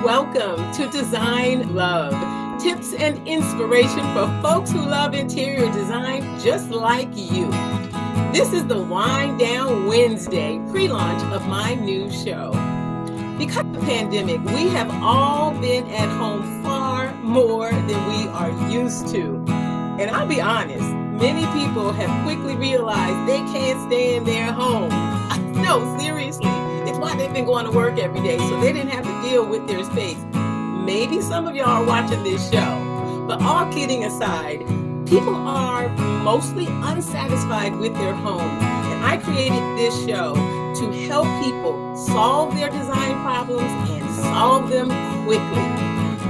welcome to Design Love, tips and inspiration for folks who love interior design just like you. This is the Wind Down Wednesday pre-launch of my new show. Because of the pandemic, we have all been at home far more than we are used to. And I'll be honest, many people have quickly realized they can't stay in their home. No, seriously. It's why they've been going to work every day, so they didn't have to deal with their space. Maybe some of y'all are watching this show, but all kidding aside, people are mostly unsatisfied with their home. And I created this show to help people solve their design problems and solve them quickly.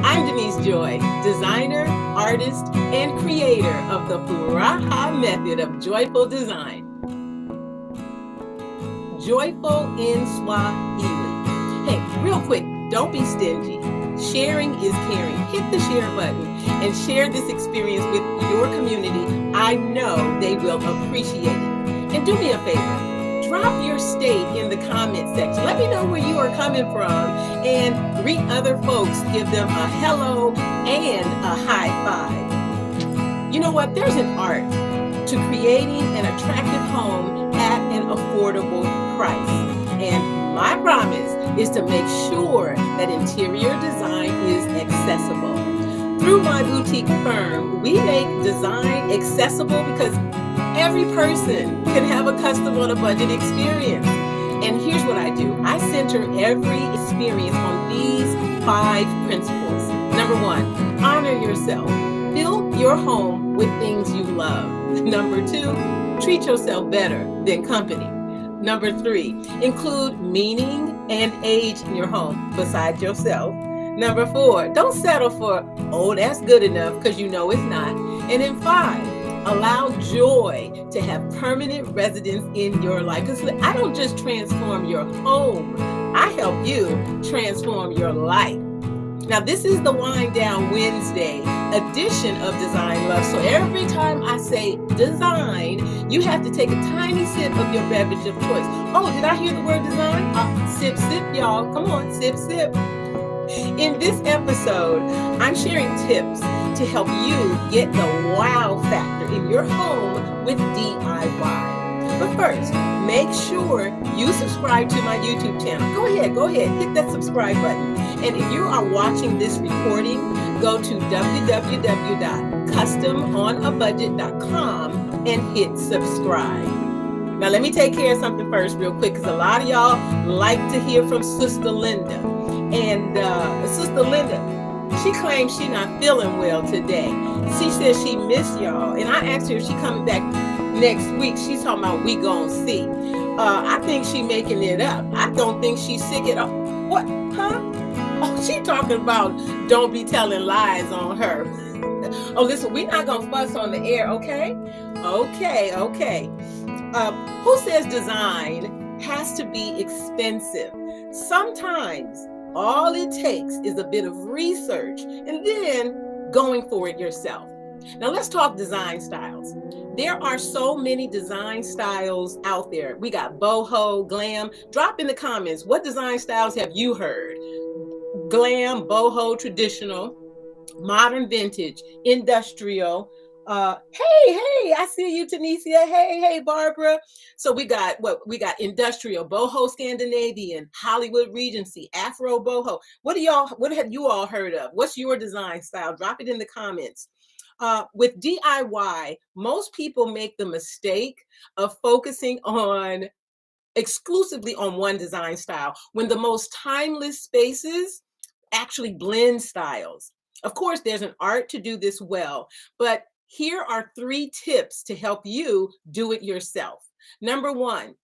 I'm Denise Joy, designer, artist, and creator of the Furaha method of joyful design. Joyful in Swahili. Hey, real quick, don't be stingy. Sharing is caring. Hit the share button and share this experience with your community. I know they will appreciate it. And do me a favor, drop your state in the comment section. Let me know where you are coming from and greet other folks. Give them a hello and a high five. You know what? There's an art to creating an attractive home at an affordable price. And my promise is to make sure that interior design is accessible. Through my boutique firm, we make design accessible because every person can have a custom on a budget experience. And here's what I do. I center every experience on these 5 principles. Number 1, honor yourself. Fill your home with things you love. Number 2, treat yourself better than company. Number 3, include meaning and age in your home besides yourself. Number 4, don't settle for, oh, that's good enough, because you know it's not. And then 5, allow joy to have permanent residence in your life. Because I don't just transform your home, I help you transform your life. Now, this is the Wind Down Wednesday edition of Design Love. So every time I say design, you have to take a tiny sip of your beverage of choice. Oh, did I hear the word design? Sip, sip, y'all. Come on, sip, sip. In this episode, I'm sharing tips to help you get the wow factor in your home with DIY. But first, make sure you subscribe to my YouTube channel. Go ahead, hit that subscribe button. And if you are watching this recording, go to www.customonabudget.com and hit subscribe. Now, let me take care of something first real quick, because a lot of y'all like to hear from Sustuh Linda. And Sustuh Linda, she claims she's not feeling well today. She says she missed y'all. And I asked her if she coming back next week. She's talking about we gonna see. I think she making it up. I don't think she's sick at all. What? Huh? Oh, she talking about don't be telling lies on her. Oh, listen, we're not gonna fuss on the air, okay? Okay. Who says design has to be expensive? Sometimes all it takes is a bit of research and then going for it yourself. Now let's talk design styles. There are so many design styles out there. We got boho, glam. Drop in the comments, what design styles have you heard? Glam, boho, traditional, modern, vintage, industrial. Hey, I see you, Tanisha. Hey, Barbara. So we got industrial, boho, Scandinavian, Hollywood Regency, Afro boho. What have you all heard of? What's your design style? Drop it in the comments. With DIY, most people make the mistake of focusing exclusively on one design style, when the most timeless spaces actually blend styles. Of course, there's an art to do this well, but here are 3 tips to help you do it yourself. Number 1,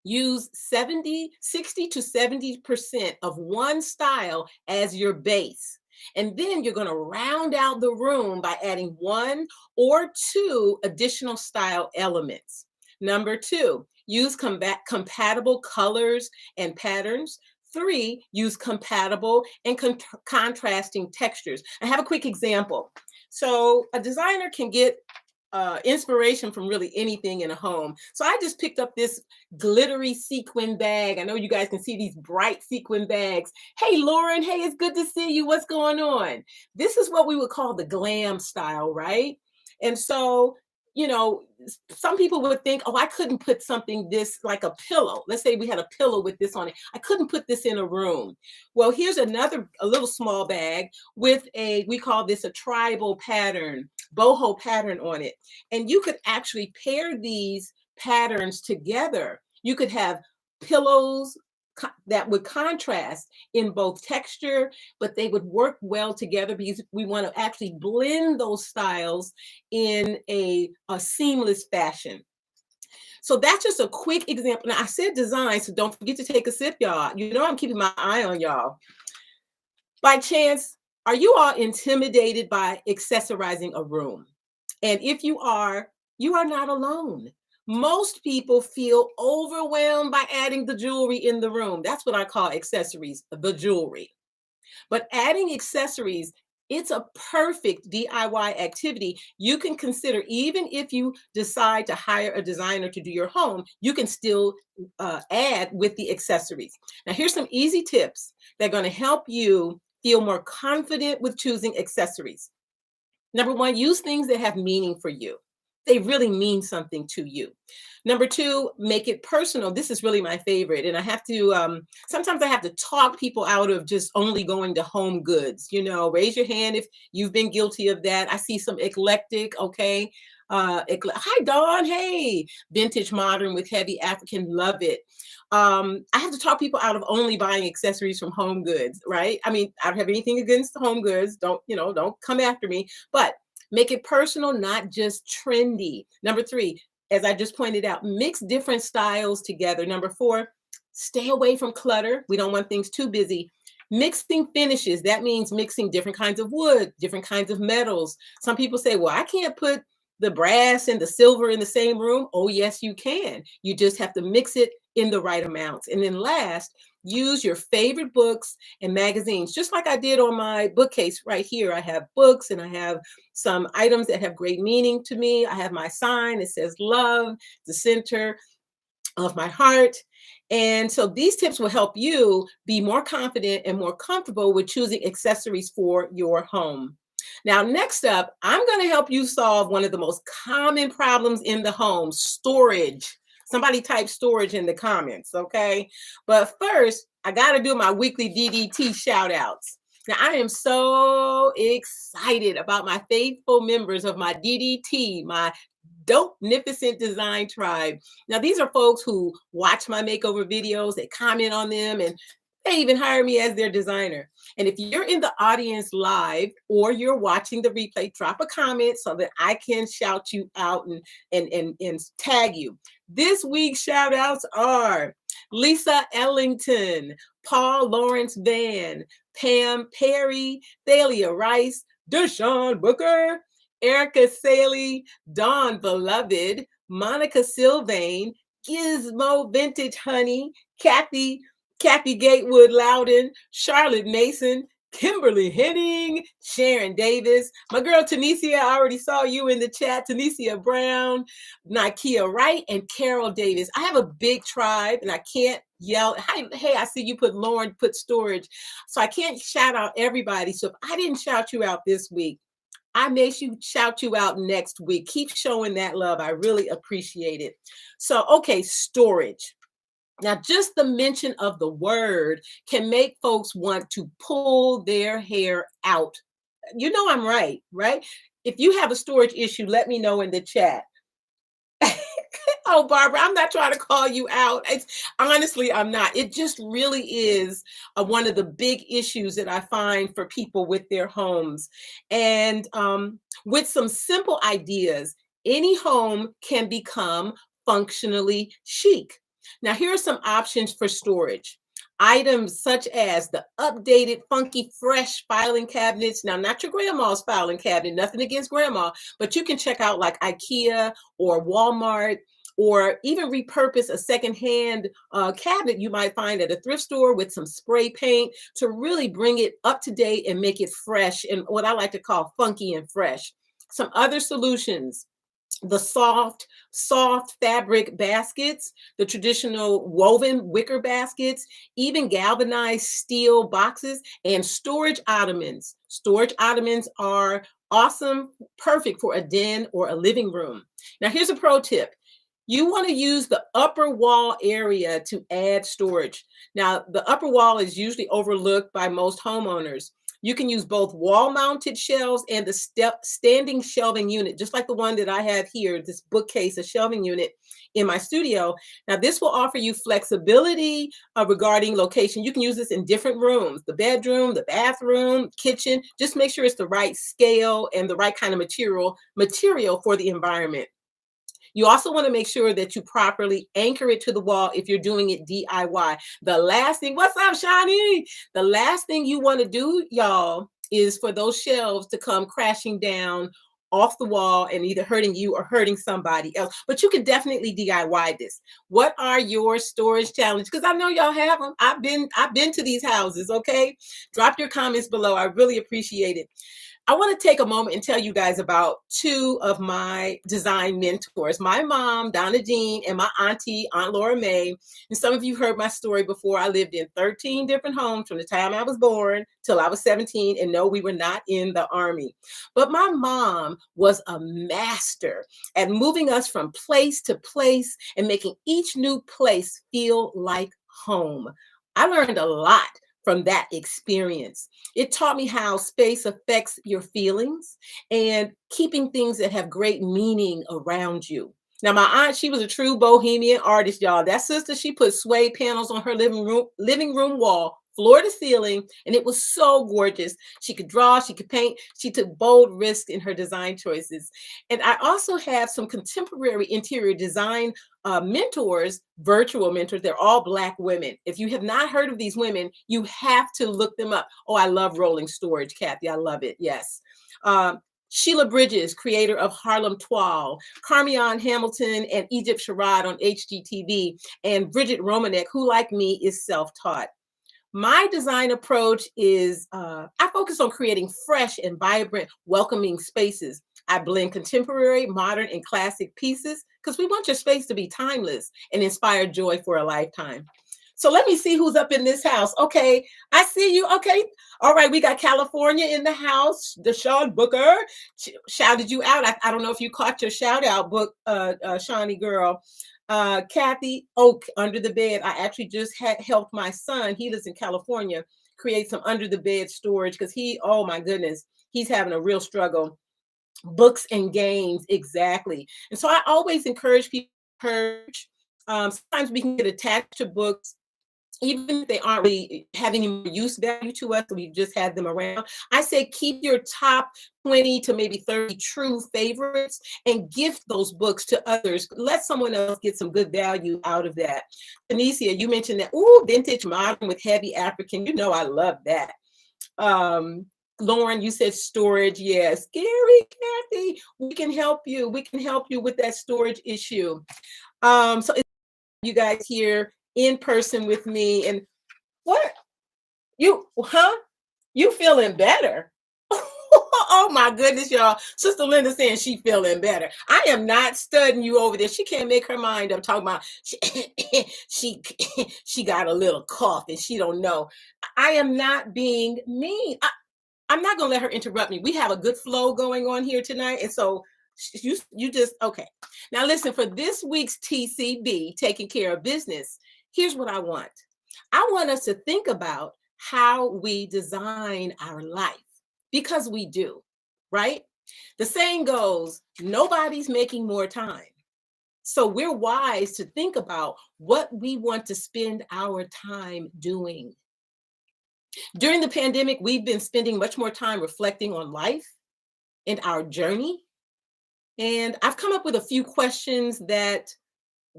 use 60 to 70% of one style as your base. And then you're going to round out the room by adding 1 or 2 additional style elements. Number 2, use compatible colors and patterns. 3, use compatible and contrasting textures. I have a quick example. So a designer can get inspiration from really anything in a home. So I just picked up this glittery sequin bag. I know you guys can see these bright sequin bags. Hey, Lauren. Hey, it's good to see you. What's going on? This is what we would call the glam style, right? And so, you know, some people would think, oh, I couldn't put something this like a pillow. Let's say we had a pillow with this on it. I couldn't put this in a room. Well, here's a little small bag with we call this a tribal pattern, boho pattern on it. And you could actually pair these patterns together. You could have pillows that would contrast in both texture, but they would work well together because we want to actually blend those styles in a seamless fashion. So that's just a quick example. Now I said design, so don't forget to take a sip, y'all. You know I'm keeping my eye on y'all. By chance, are you all intimidated by accessorizing a room? And if you are not alone. Most people feel overwhelmed by adding the jewelry in the room. That's what I call accessories, the jewelry. But adding accessories, it's a perfect DIY activity you can consider. Even if you decide to hire a designer to do your home, you can still add with the accessories. Now, here's some easy tips that are going to help you feel more confident with choosing accessories. Number one, use things that have meaning for you. They really mean something to you. Number two, make it personal. This is really my favorite. And I have to, sometimes I have to talk people out of just only going to Home Goods. You know, raise your hand if you've been guilty of that. I see some eclectic, okay. Hi, Dawn. Hey, vintage modern with heavy African. Love it. I have to talk people out of only buying accessories from Home Goods, right? I mean, I don't have anything against Home Goods. Don't come after me, but make it personal, not just trendy. Number three, as I just pointed out, mix different styles together. Number four, stay away from clutter. We don't want things too busy. Mixing finishes, that means mixing different kinds of wood, different kinds of metals. Some people say, well, I can't put the brass and the silver in the same room. Oh, yes, you can. You just have to mix it in the right amounts. And then last, use your favorite books and magazines, just like I did on my bookcase right here. I have books and I have some items that have great meaning to me. I have my sign. It says love, the center of my heart. And so these tips will help you be more confident and more comfortable with choosing accessories for your home. Now, next up, I'm going to help you solve one of the most common problems in the home, storage. Somebody type storage in the comments, okay? But first, I got to do my weekly DDT shout outs. Now, I am so excited about my faithful members of my DDT, my Dopenificent Design Tribe. Now, these are folks who watch my makeover videos, they comment on them, and they even hire me as their designer. And if you're in the audience live or you're watching the replay, drop a comment so that I can shout you out and tag you. This week's shout outs are Lisa Ellington, Paul Lawrence Van, Pam Perry, Thalia Rice, Deshaun Booker, Erica Saley, Dawn Beloved, Monica Sylvain, Gizmo Vintage Honey, Kathy Gatewood Loudon, Charlotte Mason, Kimberly Henning, Sharon Davis, my girl Tanisha, I already saw you in the chat, Tanisha Brown, Nikia Wright, and Carol Davis. I have a big tribe and I can't yell. Hey, I see you put Lauren, put storage. So I can't shout out everybody. So if I didn't shout you out this week, I may shout you out next week. Keep showing that love. I really appreciate it. So, okay, storage. Now, just the mention of the word can make folks want to pull their hair out. You know I'm right, right? If you have a storage issue, let me know in the chat. Oh, Barbara, I'm not trying to call you out. Honestly, I'm not. It just really is one of the big issues that I find for people with their homes. And with some simple ideas, any home can become functionally chic. Now, here are some options for storage. Items such as the updated, funky, fresh filing cabinets. Now, not your grandma's filing cabinet, nothing against grandma, but you can check out like IKEA or Walmart, or even repurpose a secondhand cabinet you might find at a thrift store with some spray paint to really bring it up to date and make it fresh and what I like to call funky and fresh. Some other solutions. the soft fabric baskets, the traditional woven wicker baskets, even galvanized steel boxes, and storage ottomans. Storage ottomans are awesome, perfect for a den or a living room. Now, here's a pro tip. You want to use the upper wall area to add storage. Now, the upper wall is usually overlooked by most homeowners. You can use both wall-mounted shelves and the standing shelving unit, just like the one that I have here, this bookcase, a shelving unit in my studio. Now, this will offer you flexibility regarding location. You can use this in different rooms, the bedroom, the bathroom, kitchen. Just make sure it's the right scale and the right kind of material for the environment. You also want to make sure that you properly anchor it to the wall if you're doing it DIY. The last thing, what's up, Shani? The last thing you want to do, y'all, is for those shelves to come crashing down off the wall and either hurting you or hurting somebody else. But you can definitely DIY this. What are your storage challenges? Because I know y'all have them. I've been to these houses, okay? Drop your comments below. I really appreciate it. I want to take a moment and tell you guys about two of my design mentors, my mom, Donna Jean, and my auntie, Aunt Laura May. And some of you heard my story before. I lived in 13 different homes from the time I was born till I was 17. And no, we were not in the Army. But my mom was a master at moving us from place to place and making each new place feel like home. I learned a lot from that experience. It taught me how space affects your feelings and keeping things that have great meaning around you. Now, my aunt, she was a true bohemian artist, y'all. That sister, she put suede panels on her living room wall, floor to ceiling, and it was so gorgeous. She could draw, she could paint. She took bold risks in her design choices. And I also have some contemporary interior design mentors, virtual mentors. They're all Black women. If you have not heard of these women, you have to look them up. Oh, I love rolling storage, Kathy. I love it. Yes. Sheila Bridges, creator of Harlem Toile, Carmion Hamilton and Egypt Sherrod on HGTV, and Bridget Romanek, who, like me, is self-taught. My design approach is I focus on creating fresh and vibrant, welcoming spaces. I blend contemporary, modern, and classic pieces because we want your space to be timeless and inspire joy for a lifetime. So let me see who's up in this house. Okay, I see you. Okay, all right, we got California in the house. Deshaun Booker shouted you out. I don't know if you caught your shout out, book, Shawnee girl. Kathy Oak, under the bed. I actually just helped my son. He lives in California, create some under the bed storage because oh my goodness, he's having a real struggle. Books and games, exactly. And so I always encourage people to purge. Sometimes we can get attached to books even if they aren't really having any more use value to us, we've just had them around. I say keep your top 20 to maybe 30 true favorites and gift those books to others. Let someone else get some good value out of that. Tanisha, you mentioned that, ooh, vintage modern with heavy African. You know I love that. Lauren, you said storage. Yes. Gary, Kathy, we can help you. We can help you with that storage issue. So you guys here in person with me, and what you feeling better? Oh my goodness, y'all. Sister Linda saying she feeling better. I am not studying you over there. She can't make her mind up talking about she got a little cough and she don't know. I am not being mean. I'm not gonna let her interrupt me. We have a good flow going on here tonight, and so you just okay. Now listen, for this week's TCB, taking care of business, here's what I want. I want us to think about how we design our life, because we do, right? The saying goes, nobody's making more time. So we're wise to think about what we want to spend our time doing. During the pandemic, we've been spending much more time reflecting on life and our journey. And I've come up with a few questions that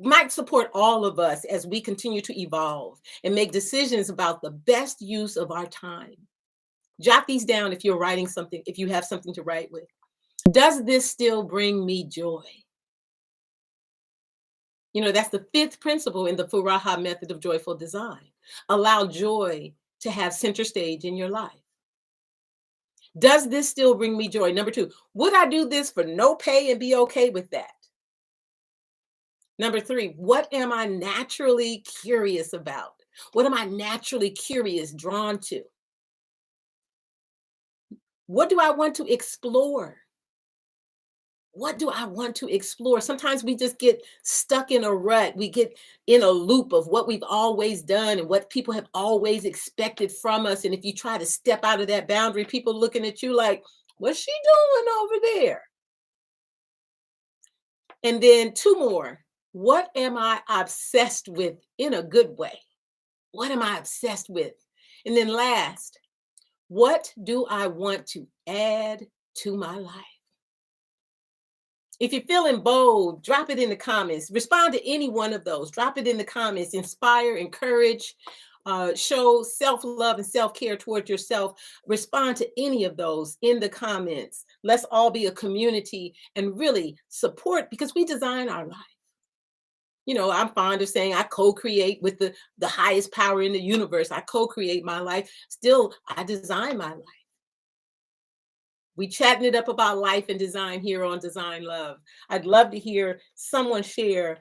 might support all of us as we continue to evolve and make decisions about the best use of our time. Jot these down if you're writing something, if you have something to write with. Does this still bring me joy? You know, that's the fifth principle in the Furaha method of joyful design. Allow joy to have center stage in your life. Does this still bring me joy? Number two, would I do this for no pay and be okay with that? Number three, what am I naturally curious about? What am I naturally curious, drawn to? What do I want to explore? What do I want to explore? Sometimes we just get stuck in a rut. We get in a loop of what we've always done and what people have always expected from us. And if you try to step out of that boundary, people looking at you like, what's she doing over there? And then two more. What am I obsessed with in a good way? What am I obsessed with? And then last, what do I want to add to my life? If you're feeling bold, drop it in the comments. Respond to any one of those. Drop it in the comments. Inspire, encourage, show self-love and self-care towards yourself. Respond to any of those in the comments. Let's all be a community and really support, because we design our life. You know, I'm fond of saying I co-create with the highest power in the universe. I co-create my life. Still, I design my life. We chatting it up about life and design here on Design Love. I'd love to hear someone share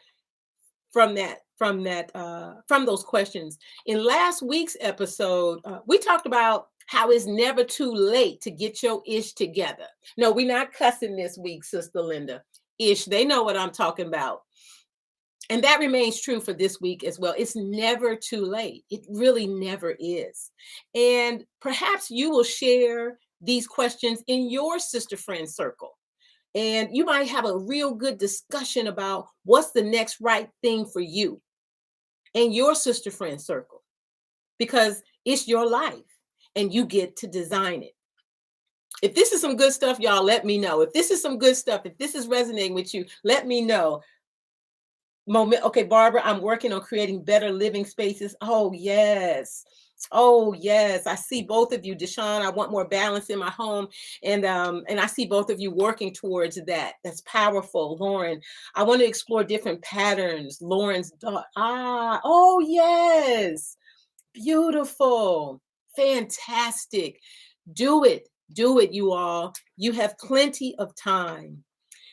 from those questions. In last week's episode, we talked about how it's never too late to get your ish together. No, we're not cussing this week, Sister Linda. Ish, they know what I'm talking about. And that remains true for this week as well. It's never too late. It really never is. And perhaps you will share these questions in your sister friend circle. And you might have a real good discussion about what's the next right thing for you and your sister friend circle, because it's your life and you get to design it. If this is some good stuff, y'all, let me know. If this is some good stuff, if this is resonating with you, let me know. Okay, Barbara, I'm working on creating better living spaces. Oh, yes. Oh, yes. I see both of you. Deshawn, I want more balance in my home. And I see both of you working towards that. That's powerful. Lauren, I want to explore different patterns. Lauren's daughter. Oh, yes. Beautiful. Fantastic. Do it. Do it, you all. You have plenty of time.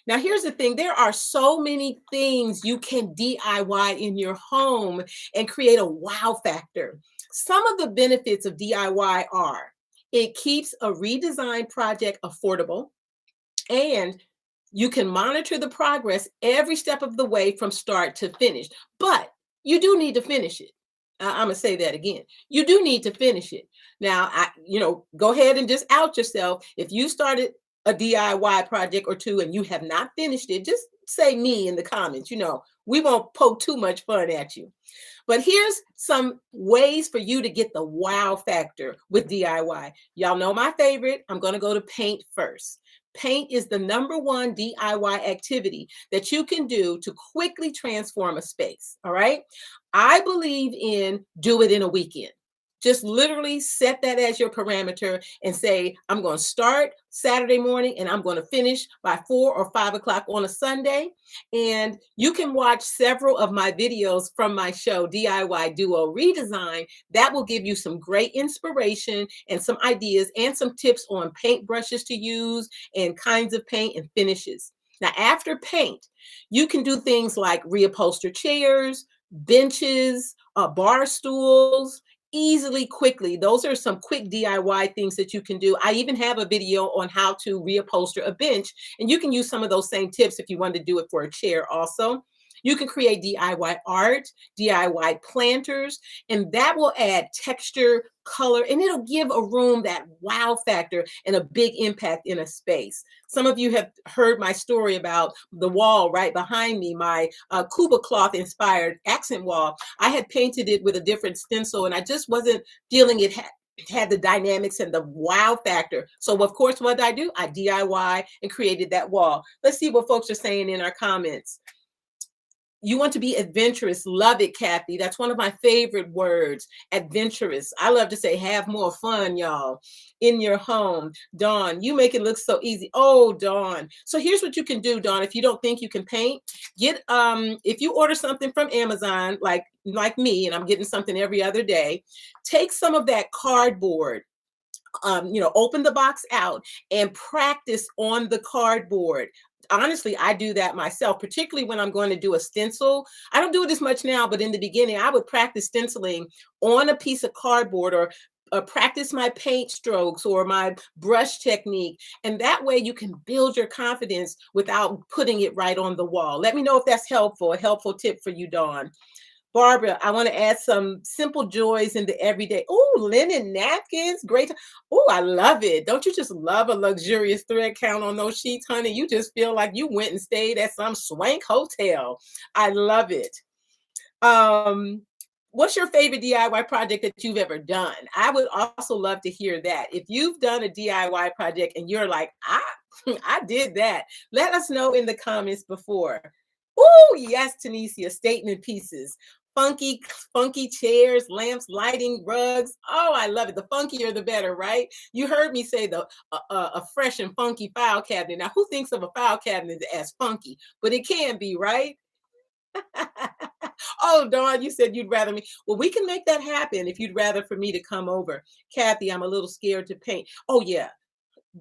Now, here's the thing. There are so many things you can DIY in your home and create a wow factor. Some of the benefits of DIY are it keeps a redesign project affordable, and you can monitor the progress every step of the way from start to finish. But you do need to finish it. I'm going to say that again. You do need to finish it. Now, go ahead and just out yourself. If you started a DIY project or two and you have not finished it, just say me in the comments. We won't poke too much fun at you. But here's some ways for you to get the wow factor with DIY. Y'all know my favorite. I'm going to go to paint first. Paint is the number one DIY activity that you can do to quickly transform a space. All right. I believe in do it in a weekend. Just literally set that as your parameter and say, I'm going to start Saturday morning and I'm going to finish by 4 or 5 o'clock on a Sunday. And you can watch several of my videos from my show, DIY Duo Redesign. That will give you some great inspiration and some ideas and some tips on paint brushes to use and kinds of paint and finishes. Now, after paint, you can do things like reupholster chairs, benches, bar stools, easily, quickly. Those are some quick DIY things that you can do. I even have a video on how to reupholster a bench, and you can use some of those same tips if you want to do it for a chair also. You can create DIY art, DIY planters, and that will add texture, color, and it'll give a room that wow factor and a big impact in a space. Some of you have heard my story about the wall right behind me, my Kuba cloth inspired accent wall. I had painted it with a different stencil and I just wasn't feeling it had the dynamics and the wow factor. So of course, what did I do? I DIY and created that wall. Let's see what folks are saying in our comments. You want to be adventurous. Love it, Kathy. That's one of my favorite words, adventurous. I love to say have more fun, y'all, in your home. Dawn, you make it look so easy. Oh, Dawn. So here's what you can do, Dawn. If you don't think you can paint, if you order something from Amazon, like me, and I'm getting something every other day, take some of that cardboard, open the box out and practice on the cardboard. Honestly, I do that myself, particularly when I'm going to do a stencil. I don't do it as much now, but in the beginning, I would practice stenciling on a piece of cardboard, or practice my paint strokes or my brush technique. And that way you can build your confidence without putting it right on the wall. Let me know if that's helpful, a helpful tip for you, Dawn. Barbara, I want to add some simple joys in the everyday. Oh, linen napkins, great. Oh, I love it. Don't you just love a luxurious thread count on those sheets, honey? You just feel like you went and stayed at some swank hotel. I love it. What's your favorite DIY project that you've ever done? I would also love to hear that. If you've done a DIY project and you're like, I did that, let us know in the comments before. Oh, yes, Tanisha, statement pieces. Funky chairs, lamps, lighting, rugs. Oh, I love it. The funkier, the better, right? You heard me say a fresh and funky file cabinet. Now, who thinks of a file cabinet as funky? But it can be, right? Oh, Dawn, you said you'd rather me. Well, we can make that happen if you'd rather for me to come over. Kathy, I'm a little scared to paint. Oh, yeah.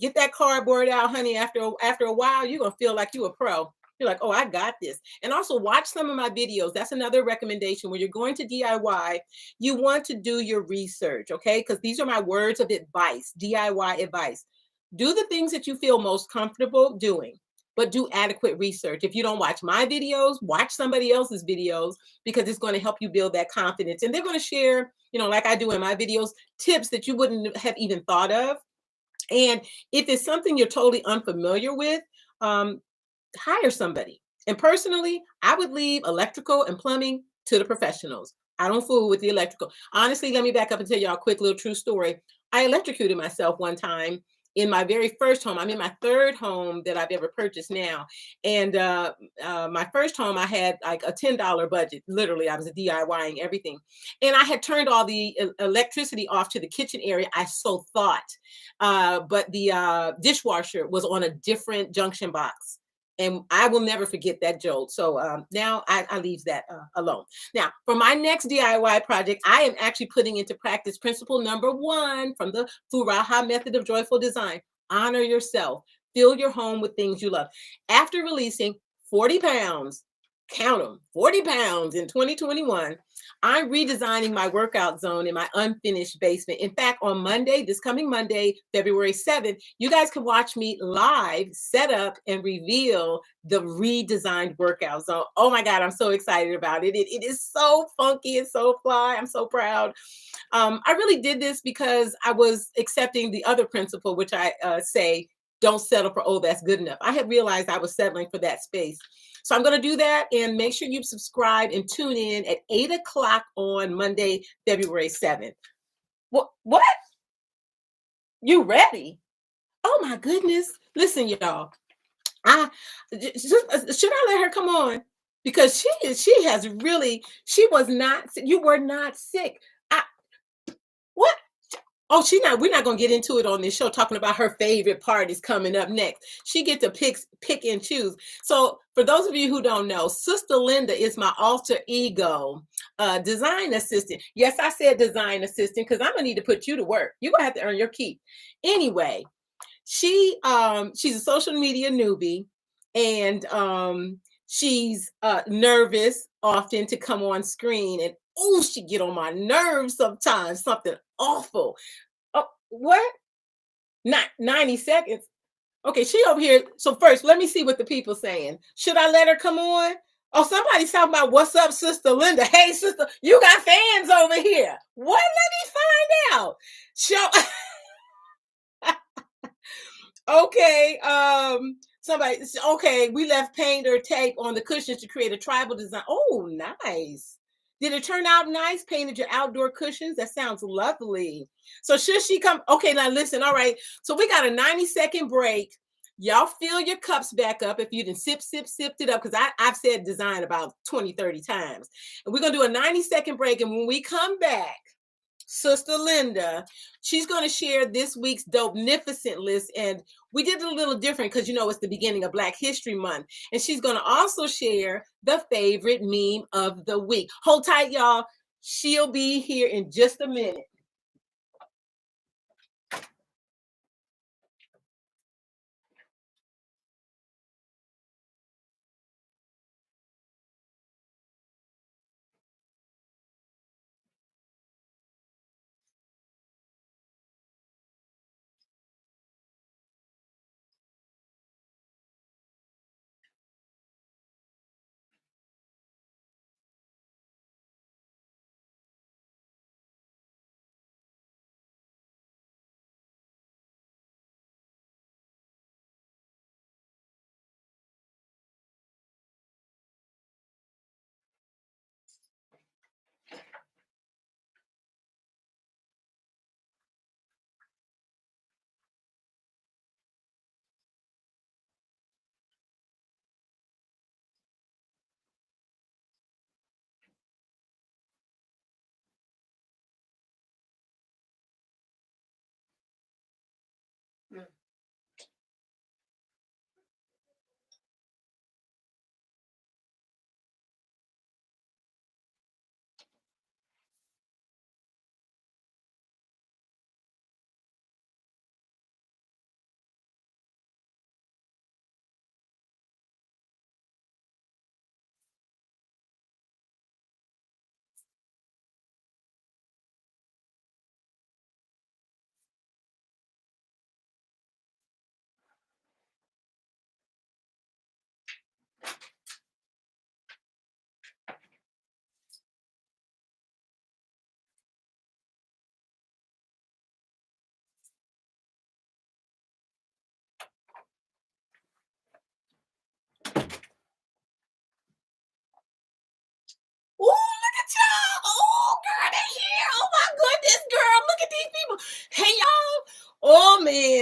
Get that cardboard out, honey. After a while, you're going to feel like you're a pro. You're like, oh, I got this. And also watch some of my videos. That's another recommendation. When you're going to DIY, you want to do your research, okay? Because these are my words of advice, DIY advice. Do the things that you feel most comfortable doing, but do adequate research. If you don't watch my videos, watch somebody else's videos, because it's going to help you build that confidence. And they're going to share, like I do in my videos, tips that you wouldn't have even thought of. And if it's something you're totally unfamiliar with, hire somebody. And personally, I would leave electrical and plumbing to the professionals. I don't fool with the electrical. Honestly, let me back up and tell y'all a quick little true story. I electrocuted myself one time in my very first home. I'm in my third home that I've ever purchased now. And my first home, I had like a $10 budget. Literally, I was DIYing everything. And I had turned all the electricity off to the kitchen area, I so thought. But the dishwasher was on a different junction box. And I will never forget that jolt. So now I leave that alone. Now, for my next DIY project, I am actually putting into practice principle number 1 from the Furaha method of joyful design. Honor yourself. Fill your home with things you love. After releasing 40 pounds, count them, 40 pounds in 2021, I'm redesigning my workout zone in my unfinished basement. In fact, on Monday, this coming Monday, February 7th, you guys can watch me live set up and reveal the redesigned workout zone. Oh my God, I'm so excited about it. It is so funky and so fly. I'm so proud. I really did this because I was accepting the other principle, which I say, don't settle for, oh, that's good enough. I had realized I was settling for that space. So I'm going to do that, and make sure you subscribe and tune in at 8 o'clock on Monday, February 7th. What? You ready? Oh my goodness. Listen, y'all. Should I let her come on? Because she was not, you were not sick. What? Oh, we're not going to get into it on this show, talking about her favorite parties coming up next. She gets to pick and choose. So for those of you who don't know, Sustuh Linda is my alter ego design assistant. Yes, I said design assistant because I'm going to need to put you to work. You're going to have to earn your keep. Anyway, she's a social media newbie, and she's nervous often to come on screen, and she get on my nerves sometimes, something awful. Oh, what? Not 90 seconds. Okay, she over here. So first, let me see what the people saying. Should I let her come on? Oh, somebody's talking about, what's up, Sustuh Linda? Hey, sister, you got fans over here. What? Let me find out. Okay, okay, we left paint or tape on the cushions to create a tribal design. Oh, nice. Did it turn out nice? Painted your outdoor cushions? That sounds lovely. So should she come? Okay, now listen. All right. So we got a 90-second break. Y'all fill your cups back up if you didn't sipped it up, because I've said design about 20, 30 times. And we're going to do a 90-second break. And when we come back, Sustuh Linda, she's going to share this week's Dopenificent list. And we did it a little different because, it's the beginning of Black History Month. And she's going to also share the favorite meme of the week. Hold tight, y'all. She'll be here in just a minute.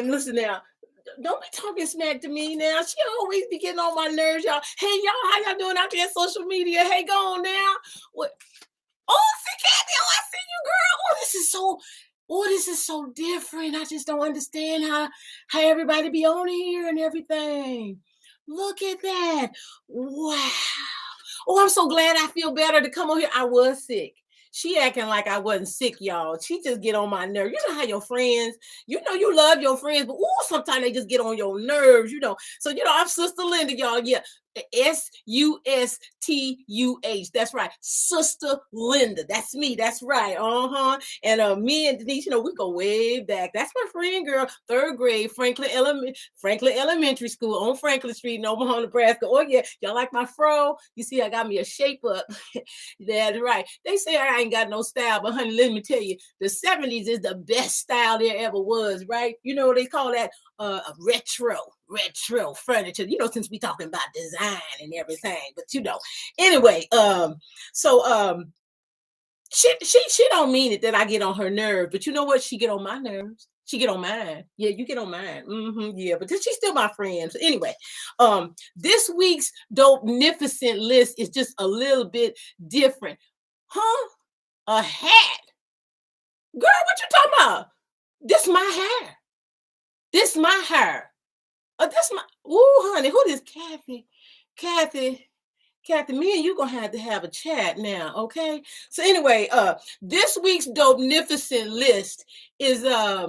man, listen now. Don't be talking smack to me now. She always be getting on my nerves, y'all. Hey, y'all, how y'all doing out there on social media? Hey, go on now. What? Oh, see, Kathy. Oh, I see you, girl. This is so different. I just don't understand how everybody be on here and everything. Look at that. Wow. Oh, I'm so glad I feel better to come on here. I was sick. She acting like I wasn't sick, y'all. She just get on my nerves. You know how your friends, you love your friends, but sometimes they just get on your nerves, So, I'm Sustuh Linda, y'all. Yeah. Sustuh. That's right. Sustuh Linda. That's me. That's right. And me and Denise, we go way back. That's my friend, girl. 3rd grade, Franklin Elementary School on Franklin Street in Omaha, Nebraska. Oh yeah, y'all like my fro? You see, I got me a shape up. That's right. They say I ain't got no style, but honey, let me tell you, the 70s is the best style there ever was, right? You know what they call that? Retro furniture, since we talking about design and everything, but anyway, she don't mean it that I get on her nerve, but you know what? She get on my nerves. She get on mine. Yeah, you get on mine. Yeah, but she's still my friend. So anyway, this week's Dopenificent list is just a little bit different. Huh? A hat? Girl, what you talking about? This my hair. This my hair. Honey, who is Kathy? Kathy, me and you gonna have to have a chat now, okay? So anyway, this week's Dopenificent list is a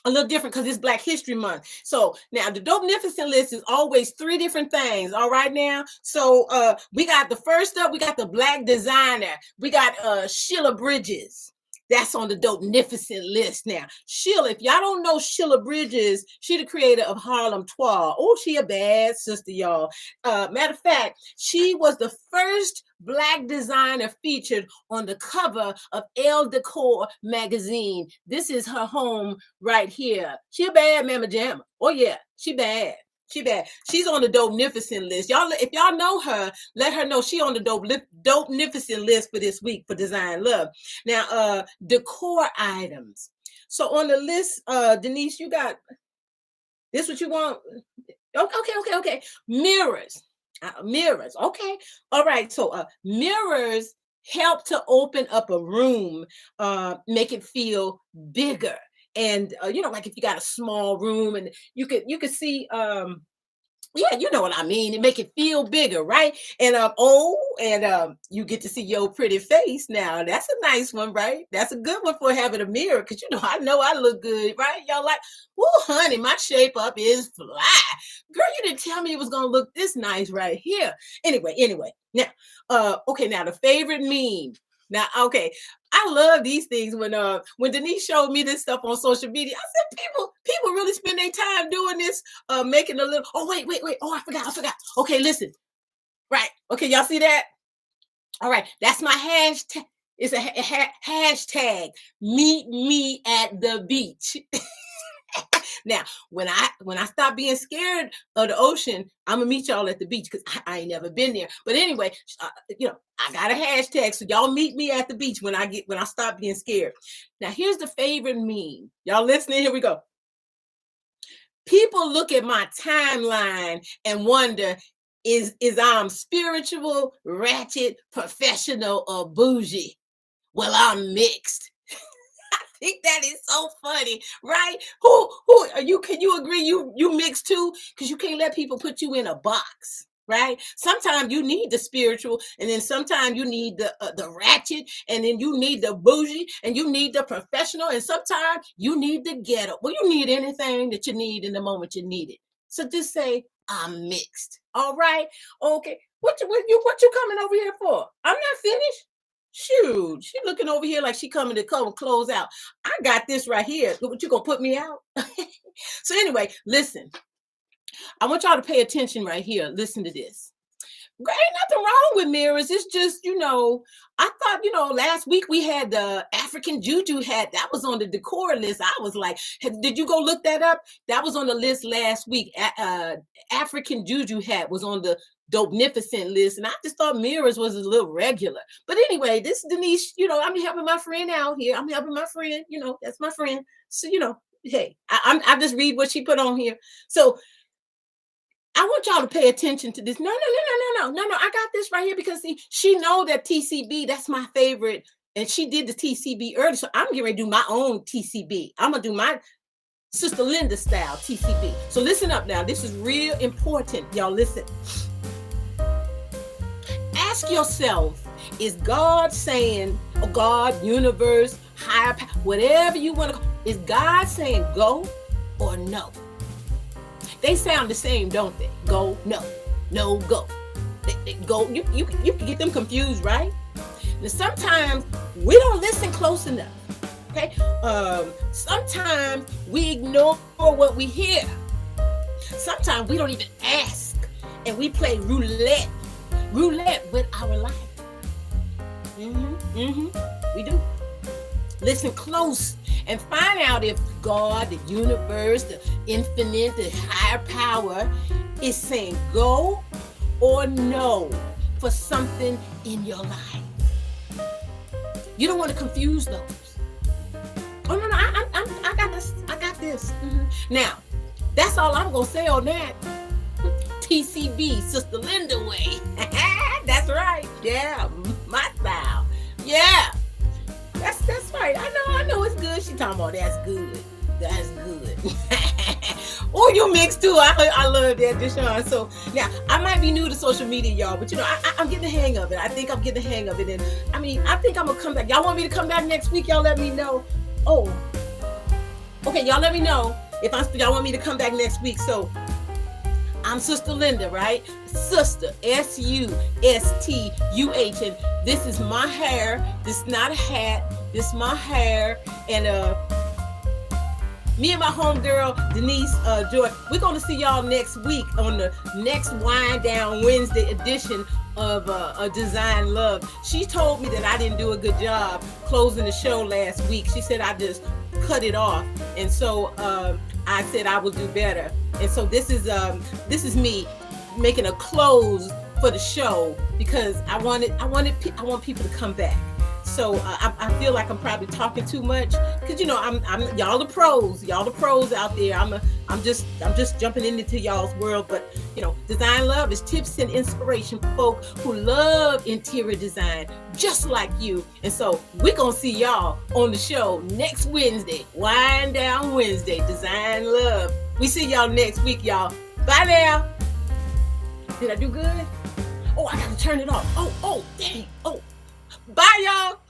little different because it's Black History Month. So now the Dopenificent list is always 3 different things. All right now. So we got the first up, we got the Black designer. We got Sheila Bridges. That's on the Dopenificent list now. Sheila, if y'all don't know Sheila Bridges, she the creator of Harlem Twa. Oh, she a bad sister, y'all. Matter of fact, she was the first Black designer featured on the cover of Elle Decor magazine. This is her home right here. She a bad mamma jamma. Oh yeah, she bad. She bad. She's on the Dopenificent list. Y'all, if y'all know her, let her know she on the Dopenificent list for this week for Design Love. Now, decor items. So on the list, Denise, you got this. What you want? Okay. Mirrors. Mirrors. Okay. All right. So mirrors help to open up a room, make it feel bigger. And like if you got a small room and you could see yeah, you know what I mean, and make it feel bigger, right? And you get to see your pretty face now. That's a nice one, right? That's a good one for having a mirror, because I know I look good, right? Y'all like, oh honey, my shape up is fly. Girl, you didn't tell me it was gonna look this nice right here. Anyway. Now, okay, now the favorite meme. Now, okay, I love these things. When Denise showed me this stuff on social media, I said, people really spend their time doing this, making a little. Oh wait. Oh, I forgot. Okay, listen. Right. Okay, y'all see that? All right, that's my hashtag. It's a hashtag. Meet me at the beach. Now, when I stop being scared of the ocean, I'm gonna meet y'all at the beach, because I ain't never been there. But anyway, I got a hashtag, so y'all meet me at the beach when I stop being scared. Now, here's the favorite meme. Y'all listening? Here we go. People look at my timeline and wonder, is I'm spiritual, ratchet, professional, or bougie? Well, I'm mixed. Think that is so funny, right? Who are you? Can you agree you mix too? Because you can't let people put you in a box, right? Sometimes you need the spiritual, and then sometimes you need the ratchet, and then you need the bougie, and you need the professional, and sometimes you need the ghetto. Well, you need anything that you need in the moment you need it. So just say, I'm mixed. All right. Okay. What you coming over here for? I'm not finished. Shoot, she looking over here like she coming to close out. I got this right here. What, you gonna put me out? So anyway, listen. I want y'all to pay attention right here. Listen to this. Ain't nothing wrong with mirrors. It's just, I thought, last week we had the African Juju hat. That was on the decor list. I was like, did you go look that up? That was on the list last week. African Juju hat was on the Dopenificent list. And I just thought mirrors was a little regular. But anyway, this Denise, I'm helping my friend out here. I'm helping my friend, that's my friend. So, Hey, I just read what she put on here. So I want y'all to pay attention to this. No, no, no, no, no, no, no, no. I got this right here because see, she know that TCB, that's my favorite. And she did the TCB early. So I'm getting ready to do my own TCB. I'm gonna do my Sustuh Linda style TCB. So listen up now. This is real important. Y'all listen. Ask yourself, is God saying, or God, universe, higher power, whatever you want to call, is God saying go or no? They sound the same, don't they? Go, no, no, go. They go, you can get them confused, right? Now, sometimes we don't listen close enough. Okay. Sometimes we ignore what we hear. Sometimes we don't even ask, and we play roulette with our life. We do. Listen close and find out if God, the universe, the infinite, the higher power is saying go or no for something in your life. You don't want to confuse those. Oh no, I got this. I got this. Now, that's all I'm gonna say on that. TCB, Sustuh Linda way. That's right. Yeah, my style. Yeah, that's right. I know it's good. She talking about that's good. That's good. Oh, you mix too. I love that, Deshawn. So now I might be new to social media, y'all, but I'm getting the hang of it. I think I'm getting the hang of it, and I think I'm gonna come back. Y'all want me to come back next week? Y'all let me know. Oh, okay. Y'all let me know if y'all want me to come back next week. So I'm Sustuh Linda, right? Sustuh, Sustuh, and this is my hair. This is not a hat. This is my hair, and me and my homegirl Denise Joy, we're gonna see y'all next week on the next Wind Down Wednesday edition of Design Love. She told me that I didn't do a good job closing the show last week. She said I just cut it off, and so I said I will do better. And so this is me making a close for the show because I want people to come back. So I feel like I'm probably talking too much because I'm y'all the pros out there. I'm just jumping into y'all's world, but Design Love is tips and inspiration for folk who love interior design just like you. And so we're gonna see y'all on the show next Wednesday, Wind Down Wednesday, Design Love. We see y'all next week, y'all. Bye now. Did I do good? Oh, I gotta turn it off. Oh, dang. Oh, bye, y'all.